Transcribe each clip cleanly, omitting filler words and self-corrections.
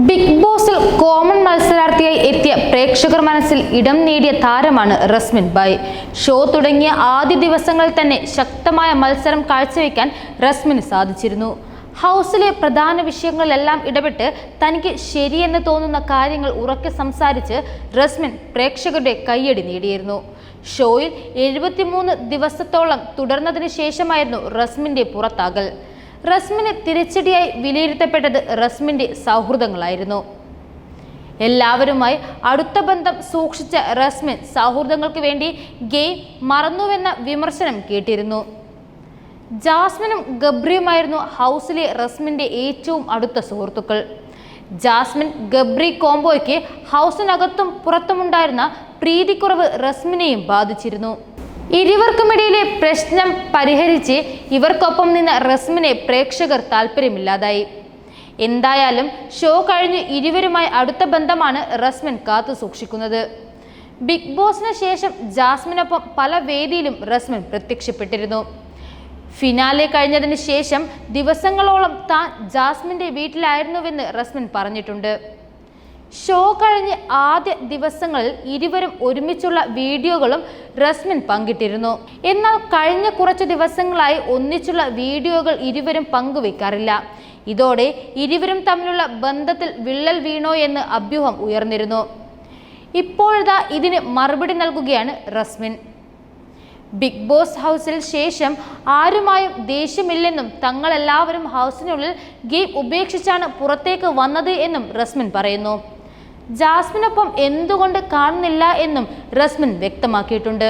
Big ബോസിൽ common മത്സരാർത്ഥിയായി എത്തിയ പ്രേക്ഷകർ മനസ്സിൽ ഇടം നേടിയ താരമാണ് റസ്മിൻ ബായ്. ഷോ തുടങ്ങിയ ആദ്യ ദിവസങ്ങളിൽ തന്നെ ശക്തമായ മത്സരം കാഴ്ചവെക്കാൻ റസ്മിന് സാധിച്ചിരുന്നു. ഹൗസിലെ പ്രധാന വിഷയങ്ങളിലെല്ലാം ഇടപെട്ട് തനിക്ക് ശരിയെന്ന് തോന്നുന്ന കാര്യങ്ങൾ ഉറക്കെ സംസാരിച്ച് റസ്മിൻ പ്രേക്ഷകരുടെ കയ്യടി നേടിയിരുന്നു. ഷോയിൽ 73 ദിവസത്തോളം തുടർന്നതിന് ശേഷമായിരുന്നു റസ്മിന്റെ പുറത്താകൽ. റസ്മിന് തിരിച്ചടിയായി വിലയിരുത്തപ്പെട്ടത് റസ്മിന്റെ സൗഹൃദങ്ങളായിരുന്നു. എല്ലാവരുമായി അടുത്ത ബന്ധം സൂക്ഷിച്ച റസ്മിൻ സൗഹൃദങ്ങൾക്ക് വേണ്ടി ഗെയിം മറന്നുവെന്ന വിമർശനം കേട്ടിരുന്നു. ജാസ്മിനും ഗബ്രിയുമായിരുന്നു ഹൗസിലെ റസ്മിന്റെ ഏറ്റവും അടുത്ത സുഹൃത്തുക്കൾ. ജാസ്മിൻ ഗബ്രി കോംബോയ്ക്ക് ഹൗസിനകത്തും പുറത്തുമുണ്ടായിരുന്ന പ്രീതിക്കുറവ് റസ്മിനെയും ബാധിച്ചിരുന്നു. ഇരുവർക്കുമിടയിലെ പ്രശ്നം പരിഹരിച്ച് ഇവർക്കൊപ്പം നിന്ന റസ്മിനെ പ്രേക്ഷകർ താല്പര്യമില്ലാതായി. എന്തായാലും ഷോ കഴിഞ്ഞ് ഇരുവരുമായി അടുത്ത ബന്ധമാണ് റസ്മിൻ കാത്തു സൂക്ഷിക്കുന്നത്. ബിഗ് ബോസിന് ശേഷം ജാസ്മിനൊപ്പം പല വേദിയിലും റസ്മിൻ പ്രത്യക്ഷപ്പെട്ടിരുന്നു. ഫിനാലെ കഴിഞ്ഞതിന് ശേഷം ദിവസങ്ങളോളം താൻ ജാസ്മിന്റെ വീട്ടിലായിരുന്നുവെന്ന് റസ്മിൻ പറഞ്ഞിട്ടുണ്ട്. ഷോ കഴിഞ്ഞ് ആദ്യ ദിവസങ്ങളിൽ ഇരുവരും ഒരുമിച്ചുള്ള വീഡിയോകളും റസ്മിൻ പങ്കിട്ടിരുന്നു. എന്നാൽ കഴിഞ്ഞ കുറച്ച് ദിവസങ്ങളായി ഒന്നിച്ചുള്ള വീഡിയോകൾ ഇരുവരും പങ്കുവെക്കാറില്ല. ഇതോടെ ഇരുവരും തമ്മിലുള്ള ബന്ധത്തിൽ വിള്ളൽ വീണോ എന്ന് അഭ്യൂഹം ഉയർന്നിരുന്നു. ഇപ്പോഴതാ ഇതിന് മറുപടി നൽകുകയാണ് റസ്മിൻ. ബിഗ് ബോസ് ഹൗസിൽ ശേഷം ആരുമായും ദേഷ്യമില്ലെന്നും തങ്ങളെല്ലാവരും ഹൗസിനുള്ളിൽ ഗെയിം ഉപേക്ഷിച്ചാണ് പുറത്തേക്ക് വന്നത് എന്നും റസ്മിൻ പറയുന്നു. ജാസ്മിനൊപ്പം എന്തുകൊണ്ട് കാണുന്നില്ല എന്നും റസ്മിൻ വ്യക്തമാക്കിയിട്ടുണ്ട്.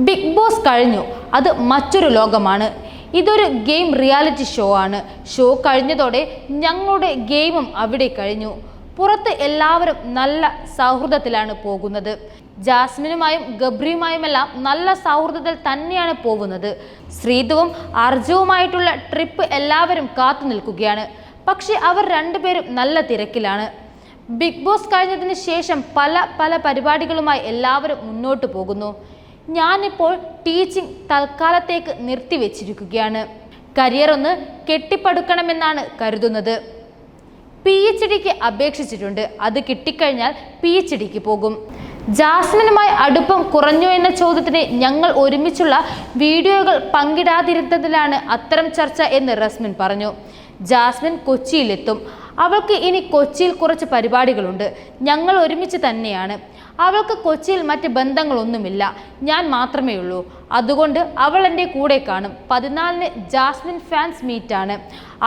ബിഗ് ബോസ് കഴിഞ്ഞു, അത് മറ്റൊരു ലോകമാണ്. ഇതൊരു ഗെയിം റിയാലിറ്റി ഷോ ആണ്. ഷോ കഴിഞ്ഞതോടെ ഞങ്ങളുടെ ഗെയിമും അവിടെ കഴിഞ്ഞു. പുറത്ത് എല്ലാവരും നല്ല സൗഹൃദത്തിലാണ് പോകുന്നത്. ജാസ്മിനുമായും ഗബ്രിയുമായുമെല്ലാം നല്ല സൗഹൃദത്തിൽ തന്നെയാണ് പോകുന്നത്. ശ്രീതുവും അർജുവുമായിട്ടുള്ള ട്രിപ്പ് എല്ലാവരും കാത്തു നിൽക്കുകയാണ്. പക്ഷെ അവർ രണ്ടുപേരും നല്ല തിരക്കിലാണ്. ബിഗ് ബോസ് കഴിഞ്ഞതിന് ശേഷം പല പരിപാടികളുമായി എല്ലാവരും മുന്നോട്ട് പോകുന്നു. ഞാനിപ്പോൾ ടീച്ചിങ് തൽക്കാലത്തേക്ക് നിർത്തിവെച്ചിരിക്കുകയാണ്. കരിയർ ഒന്ന് കെട്ടിപ്പടുക്കണമെന്നാണ് കരുതുന്നത്. PhDക്ക് അപേക്ഷിച്ചിട്ടുണ്ട്. അത് കിട്ടിക്കഴിഞ്ഞാൽ PhDക്ക് പോകും. ജാസ്മിനുമായി അടുപ്പം കുറഞ്ഞു എന്ന ചോദ്യത്തിന് ഞങ്ങൾ ഒരുമിച്ചുള്ള വീഡിയോകൾ പങ്കിടാതിരുന്നതിലാണ് അത്തരം ചർച്ച എന്ന് റസ്മിൻ പറഞ്ഞു. ജാസ്മിൻ കൊച്ചിയിലെത്തും. അവൾക്ക് ഇനി കൊച്ചിയിൽ കുറച്ച് പരിപാടികളുണ്ട്. ഞങ്ങൾ ഒരുമിച്ച് തന്നെയാണ്. അവൾക്ക് കൊച്ചിയിൽ മറ്റ് ബന്ധങ്ങളൊന്നുമില്ല. ഞാൻ മാത്രമേ ഉള്ളൂ. അതുകൊണ്ട് അവൾ എൻ്റെ കൂടെ കാണും. 14-ന് ജാസ്മിൻ ഫാൻസ് മീറ്റാണ്.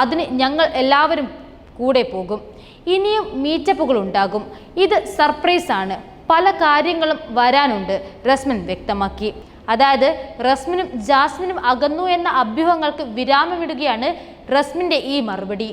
അതിന് ഞങ്ങൾ എല്ലാവരും കൂടെ പോകും. ഇനിയും മീറ്റപ്പുകൾ ഉണ്ടാകും. ഇത് സർപ്രൈസ് ആണ്. പല കാര്യങ്ങളും വരാനുണ്ട്, റസ്മിൻ വ്യക്തമാക്കി. അതായത് റസ്മിനും ജാസ്മിനും അകന്നു എന്ന അഭ്യൂഹങ്ങൾക്ക് വിരാമമിടുകയാണ് റസ്മിന്റെ ഈ മറുപടി.